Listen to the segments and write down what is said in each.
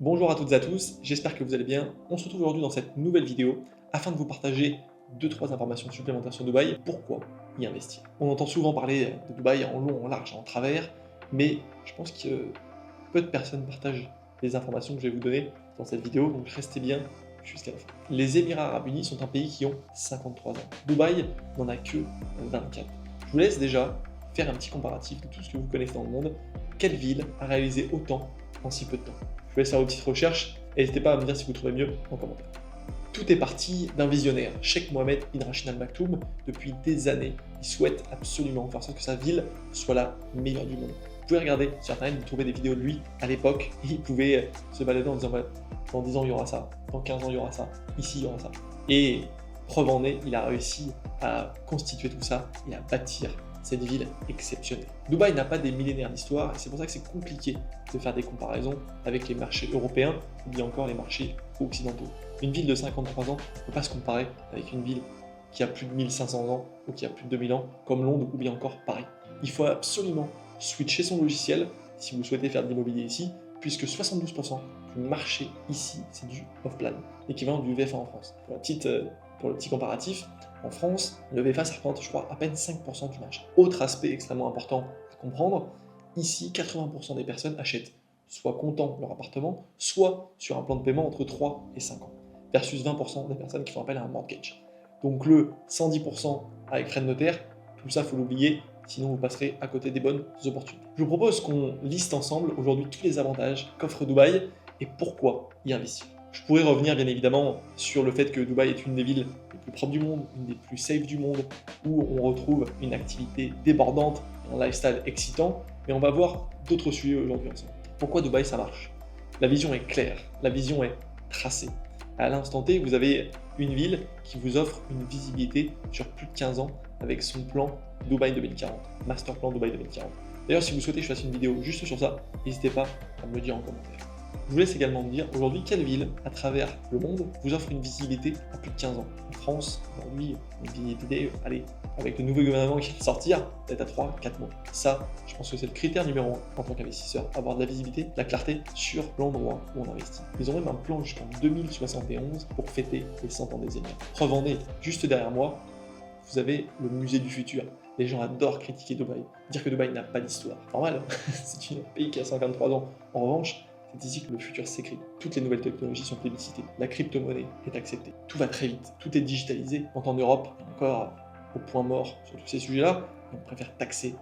Bonjour à toutes et à tous, j'espère que vous allez bien. On se retrouve aujourd'hui dans cette nouvelle vidéo afin de vous partager 2-3 informations supplémentaires sur Dubaï. Pourquoi y investir? On entend souvent parler de Dubaï en long, en large, en travers, mais je pense que peu de personnes partagent les informations que je vais vous donner dans cette vidéo, donc restez bien jusqu'à la fin. Les Émirats Arabes Unis sont un pays qui ont 53 ans. Dubaï n'en a que 24. Je vous laisse déjà faire un petit comparatif de tout ce que vous connaissez dans le monde. Quelle ville a réalisé autant en si peu de temps? Je vous laisse faire vos petites recherches et n'hésitez pas à me dire si vous trouvez mieux en commentaire. Tout est parti d'un visionnaire, Sheikh Mohammed bin Rashid Al Maktoum. Depuis des années, il souhaite absolument faire en sorte que sa ville soit la meilleure du monde. Vous pouvez regarder sur internet, vous trouvez des vidéos de lui à l'époque, et il pouvait se balader en disant bah, dans 10 ans il y aura ça, dans 15 ans il y aura ça, ici il y aura ça. Et preuve en est, il a réussi à constituer tout ça et à bâtir cette ville exceptionnelle. Dubaï n'a pas des millénaires d'histoire et c'est pour ça que c'est compliqué de faire des comparaisons avec les marchés européens ou bien encore les marchés occidentaux. Une ville de 53 ans ne peut pas se comparer avec une ville qui a plus de 1500 ans ou qui a plus de 2000 ans comme Londres ou bien encore Paris. Il faut absolument switcher son logiciel si vous souhaitez faire de l'immobilier ici, puisque 72% du marché ici c'est du off-plan, l'équivalent du VFA en France. Pour le petit comparatif, en France, le VFA, ça représente, je crois, à peine 5% du marché. Autre aspect extrêmement important à comprendre, ici, 80% des personnes achètent soit comptant leur appartement, soit sur un plan de paiement entre 3 et 5 ans, versus 20% des personnes qui font appel à un mortgage. Donc le 110% avec frais de notaire, tout ça, il faut l'oublier, sinon vous passerez à côté des bonnes opportunités. Je vous propose qu'on liste ensemble aujourd'hui tous les avantages qu'offre Dubaï et pourquoi y investir. Je pourrais revenir bien évidemment sur le fait que Dubaï est une des villes les plus propres du monde, une des plus safe du monde, où on retrouve une activité débordante, un lifestyle excitant, mais on va voir d'autres sujets aujourd'hui ensemble. Pourquoi Dubaï ça marche? La vision est claire, la vision est tracée. À l'instant T, vous avez une ville qui vous offre une visibilité sur plus de 15 ans avec son plan Dubaï 2040, Master Plan Dubaï 2040. D'ailleurs, si vous souhaitez que je fasse une vidéo juste sur ça, n'hésitez pas à me le dire en commentaire. Je vous laisse également me dire aujourd'hui quelle ville à travers le monde vous offre une visibilité à plus de 15 ans. En France, aujourd'hui, une visibilité, allez, avec le nouveau gouvernement qui vient de sortir, peut-être à 3-4 mois. Ça, je pense que c'est le critère numéro 1 en tant qu'investisseur, avoir de la visibilité, de la clarté sur l'endroit où on investit. Ils ont même un plan jusqu'en 2071 pour fêter les 100 ans des Émirats. Preuve en est, juste derrière moi, vous avez le musée du futur. Les gens adorent critiquer Dubaï, dire que Dubaï n'a pas d'histoire. Normal, c'est un pays qui a 53 ans. En revanche, c'est ici que le futur s'écrit. Toutes les nouvelles technologies sont plébiscitées. La crypto-monnaie est acceptée. Tout va très vite. Tout est digitalisé. Quand en Europe, encore au point mort sur tous ces sujets-là, on préfère taxer,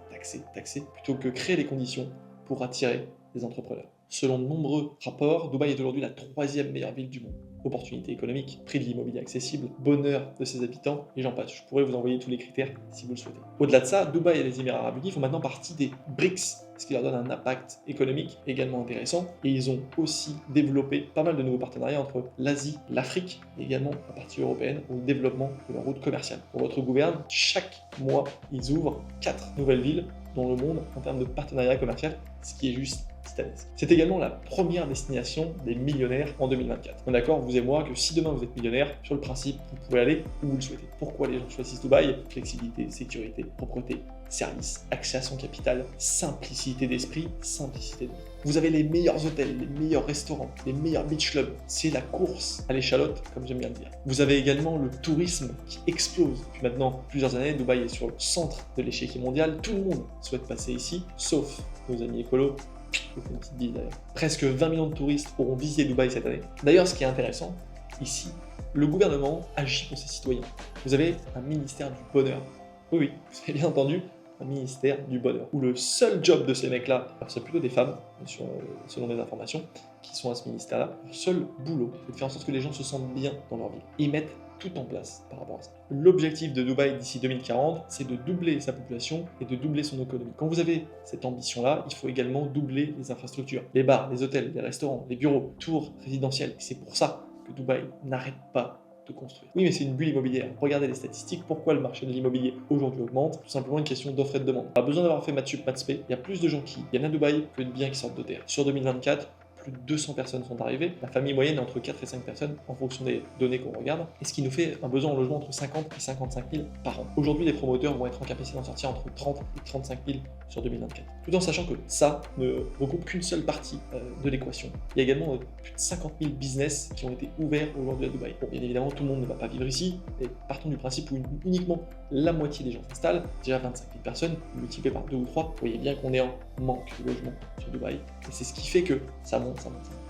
plutôt que créer les conditions pour attirer des entrepreneurs. Selon de nombreux rapports, Dubaï est aujourd'hui la 3e meilleure ville du monde. Opportunités économiques, prix de l'immobilier accessible, bonheur de ses habitants, et j'en passe. Je pourrais vous envoyer tous les critères si vous le souhaitez. Au-delà de ça, Dubaï et les Émirats Arabes Unis font maintenant partie des BRICS, ce qui leur donne un impact économique également intéressant. Et ils ont aussi développé pas mal de nouveaux partenariats entre l'Asie, l'Afrique, et également la partie européenne, au développement de leur route commerciale. Pour votre gouverne, chaque mois, ils ouvrent 4 nouvelles villes dans le monde en termes de partenariat commercial, ce qui est juste titanesque. C'est également la première destination des millionnaires en 2024. On est d'accord, vous et moi, que si demain vous êtes millionnaire, sur le principe, vous pouvez aller où vous le souhaitez. Pourquoi les gens choisissent Dubaï? Flexibilité, sécurité, propreté, service, accès à son capital, simplicité d'esprit, simplicité de vie. Vous avez les meilleurs hôtels, les meilleurs restaurants, les meilleurs beach clubs. C'est la course à l'échalote, comme j'aime bien le dire. Vous avez également le tourisme qui explose. Depuis maintenant plusieurs années, Dubaï est sur le centre de l'échiquier mondial. Tout le monde souhaite passer ici, sauf nos amis écolos. Je vous fais une petite bise d'ailleurs. Presque 20 millions de touristes auront visité Dubaï cette année. D'ailleurs, ce qui est intéressant, ici, le gouvernement agit pour ses citoyens. Vous avez un ministère du bonheur. Oui, vous avez bien entendu, un ministère du bonheur. Où le seul job de ces mecs-là, c'est plutôt des femmes, selon mes informations, qui sont à ce ministère-là. Le seul boulot, c'est de faire en sorte que les gens se sentent bien dans leur vie. Ils mettent tout en place par rapport à ça. L'objectif de Dubaï d'ici 2040, c'est de doubler sa population et de doubler son économie. Quand vous avez cette ambition-là, il faut également doubler les infrastructures, les bars, les hôtels, les restaurants, les bureaux, tours résidentiels. Et c'est pour ça que Dubaï n'arrête pas de construire. Oui, mais c'est une bulle immobilière. Regardez les statistiques. Pourquoi le marché de l'immobilier aujourd'hui augmente? Tout simplement une question d'offre et de demande. Pas besoin d'avoir fait maths sup, maths spé. Il y a plus de gens qui viennent à Dubaï que de biens qui sortent de terre. Sur 2024, plus de 200 personnes sont arrivées. La famille moyenne est entre 4 et 5 personnes en fonction des données qu'on regarde, et ce qui nous fait un besoin en logement entre 50 et 55 000 par an. Aujourd'hui, les promoteurs vont être en capacité d'en sortir entre 30 et 35 000 sur 2024. Tout en sachant que ça ne regroupe qu'une seule partie de l'équation. Il y a également plus de 50 000 business qui ont été ouverts aujourd'hui à Dubaï. Bon, bien évidemment, tout le monde ne va pas vivre ici, mais partons du principe où uniquement la moitié des gens s'installent, déjà 25 000 personnes, multiplié par 2 ou 3, vous voyez bien qu'on est en manque de logement sur Dubaï. Et c'est ce qui fait que ça monte, ça monte, ça monte.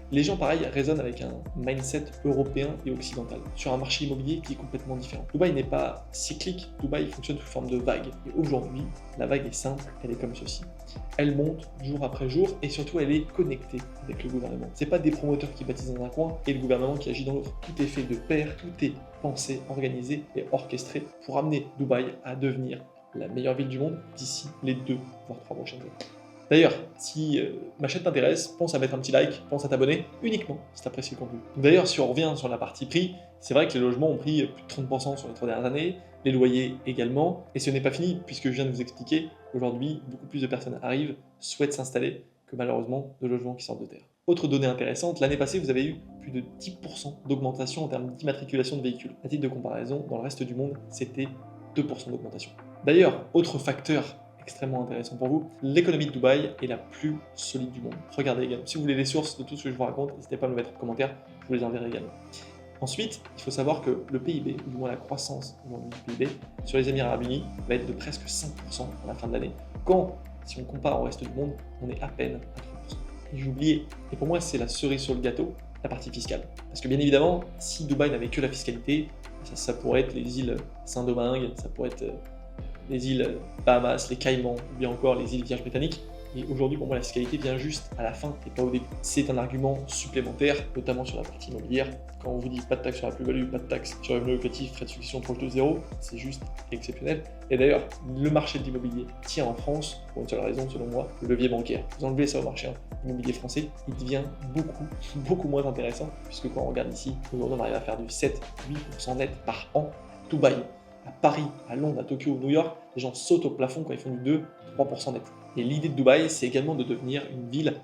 Les gens, pareil, raisonnent avec un mindset européen et occidental, sur un marché immobilier qui est complètement différent. Dubaï n'est pas cyclique, Dubaï fonctionne sous forme de vague. Et aujourd'hui, la vague est simple, elle est comme ceci. Elle monte jour après jour, et surtout, elle est connectée avec le gouvernement. C'est pas des promoteurs qui bâtissent dans un coin et le gouvernement qui agit dans l'autre. Tout est fait de pair, tout est pensé, organisé et orchestré pour amener Dubaï à devenir la meilleure ville du monde d'ici les 2 voire 3 prochaines années. D'ailleurs, si ma chaîne t'intéresse, pense à mettre un petit like, pense à t'abonner, uniquement si tu apprécies le contenu. D'ailleurs, si on revient sur la partie prix, c'est vrai que les logements ont pris plus de 30% sur les 3 dernières années, les loyers également, et ce n'est pas fini, puisque je viens de vous expliquer qu'aujourd'hui, beaucoup plus de personnes arrivent, souhaitent s'installer, que malheureusement de logements qui sortent de terre. Autre donnée intéressante, l'année passée, vous avez eu plus de 10% d'augmentation en termes d'immatriculation de véhicules. À titre de comparaison, dans le reste du monde, c'était 2% d'augmentation. D'ailleurs, autre facteur extrêmement intéressant pour vous, l'économie de Dubaï est la plus solide du monde. Regardez également. Si vous voulez les sources de tout ce que je vous raconte, n'hésitez pas à me mettre en commentaire, je vous les enverrai également. Ensuite, il faut savoir que le PIB, ou du moins la croissance du PIB, sur les Émirats Arabes Unis, va être de presque 5% à la fin de l'année, quand, si on compare au reste du monde, on est à peine à 3%. Et j'ai oublié, et pour moi c'est la cerise sur le gâteau, la partie fiscale. Parce que bien évidemment, si Dubaï n'avait que la fiscalité, ça pourrait être les îles Saint-Domingue, ça pourrait être les îles Bahamas, les Caïmans, ou bien encore les îles Vierges britanniques. Et aujourd'hui, pour moi, la fiscalité vient juste à la fin et pas au début. C'est un argument supplémentaire, notamment sur la partie immobilière. Quand on vous dit pas de taxe sur la plus-value, pas de taxe sur le revenu locatif, frais de succession proche de zéro, c'est juste exceptionnel. Et d'ailleurs, le marché de l'immobilier tient en France, pour une seule raison, selon moi, le levier bancaire. Vous enlevez ça au marché immobilier français, il devient beaucoup moins intéressant, puisque quand on regarde ici, aujourd'hui on arrive à faire du 7-8% net par an. Dubaï, à Paris, à Londres, à Tokyo, New York, les gens sautent au plafond quand ils font du 2-3% net. Et l'idée de Dubaï, c'est également de devenir une ville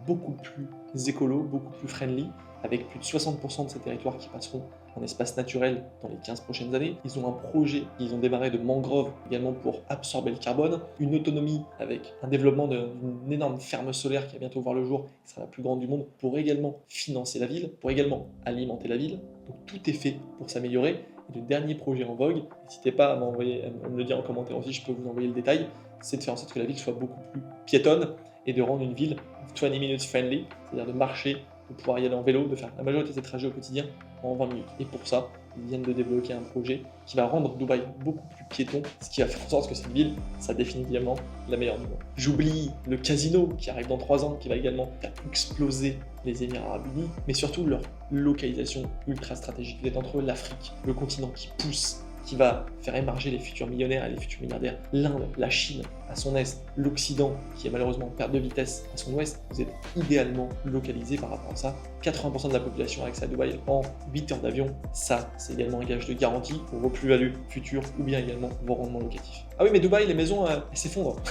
beaucoup plus écolo, beaucoup plus friendly, avec plus de 60% de ces territoires qui passeront en espace naturel dans les 15 prochaines années. Ils ont un projet, ils ont démarré de mangroves également pour absorber le carbone, une autonomie avec un développement d'une énorme ferme solaire qui va bientôt voir le jour, qui sera la plus grande du monde, pour également financer la ville, pour également alimenter la ville. Donc tout est fait pour s'améliorer. Et le dernier projet en vogue, n'hésitez pas à me le dire en commentaire aussi, je peux vous envoyer le détail, c'est de faire en sorte que la ville soit beaucoup plus piétonne et de rendre une ville 20 minutes friendly, c'est-à-dire de marcher, de pouvoir y aller en vélo, de faire la majorité de ses trajets au quotidien en 20 minutes. Et pour ça, ils viennent de débloquer un projet qui va rendre Dubaï beaucoup plus piéton, ce qui va faire en sorte que cette ville, ça définitivement la meilleure du monde. J'oublie le casino qui arrive dans 3 ans, qui va également faire exploser les Émirats Arabes Unis, mais surtout leur localisation ultra stratégique. Vous êtes entre l'Afrique, le continent qui pousse, qui va faire émerger les futurs millionnaires et les futurs milliardaires, l'Inde, la Chine à son est, l'Occident qui est malheureusement en perte de vitesse à son ouest, vous êtes idéalement localisé par rapport à ça. 80% de la population a accès à Dubaï en 8 heures d'avion, ça c'est également un gage de garantie pour vos plus-values futures ou bien également vos rendements locatifs. Ah oui mais Dubaï, les maisons elles s'effondrent.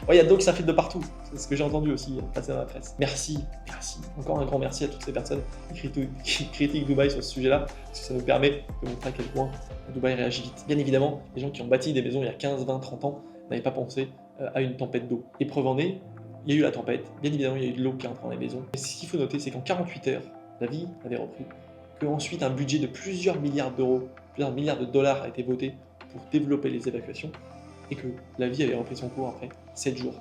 Ouais, il y a donc ça fait de partout, c'est ce que j'ai entendu aussi passer dans la presse. Merci, encore un grand merci à toutes ces personnes qui critiquent Dubaï sur ce sujet-là, parce que ça nous permet de montrer à quel point Dubaï réagit vite. Bien évidemment, les gens qui ont bâti des maisons il y a 15, 20, 30 ans n'avaient pas pensé à une tempête d'eau. Et preuve en est, il y a eu la tempête, bien évidemment il y a eu de l'eau qui est entrée dans les maisons. Et ce qu'il faut noter, c'est qu'en 48 heures, la vie avait repris, qu'ensuite un budget de plusieurs milliards d'euros, plusieurs milliards de dollars a été voté pour développer les évacuations, et que la vie avait repris son cours après 7 jours.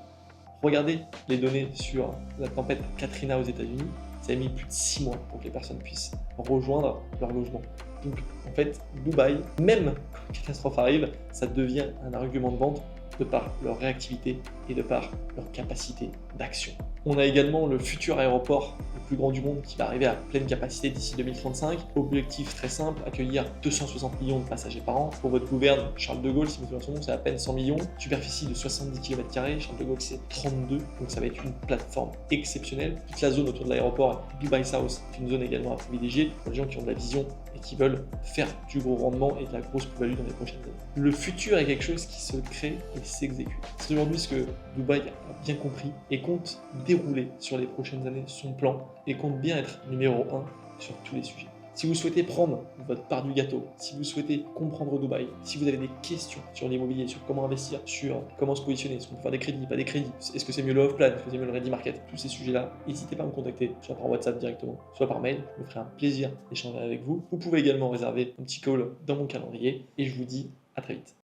Regardez les données sur la tempête Katrina aux États-Unis, ça a mis plus de 6 mois pour que les personnes puissent rejoindre leur logement. Donc en fait, Dubaï, même quand une catastrophe arrive, ça devient un argument de vente de par leur réactivité et de par leur capacité d'action. On a également le futur aéroport le plus grand du monde qui va arriver à pleine capacité d'ici 2035. Objectif très simple, accueillir 260 millions de passagers par an. Pour votre gouverne, Charles de Gaulle, si vous souvenez son nom, c'est à peine 100 millions. Superficie de 70 km², Charles de Gaulle c'est 32, donc ça va être une plateforme exceptionnelle. Toute la zone autour de l'aéroport, Dubai South, est une zone également à privilégier pour les gens qui ont de la vision et qui veulent faire du gros rendement et de la grosse plus-value dans les prochaines années. Le futur est quelque chose qui se crée et s'exécute. C'est aujourd'hui ce que Dubaï a bien compris et compte dérouler sur les prochaines années son plan et compte bien être numéro 1 sur tous les sujets. Si vous souhaitez prendre votre part du gâteau, si vous souhaitez comprendre Dubaï, si vous avez des questions sur l'immobilier, sur comment investir, sur comment se positionner, est-ce qu'on peut faire des crédits, pas des crédits, est-ce que c'est mieux le off-plan, est-ce que c'est mieux le ready market, tous ces sujets-là, n'hésitez pas à me contacter, soit par WhatsApp directement, soit par mail, je me ferai un plaisir d'échanger avec vous. Vous pouvez également réserver un petit call dans mon calendrier et je vous dis à très vite.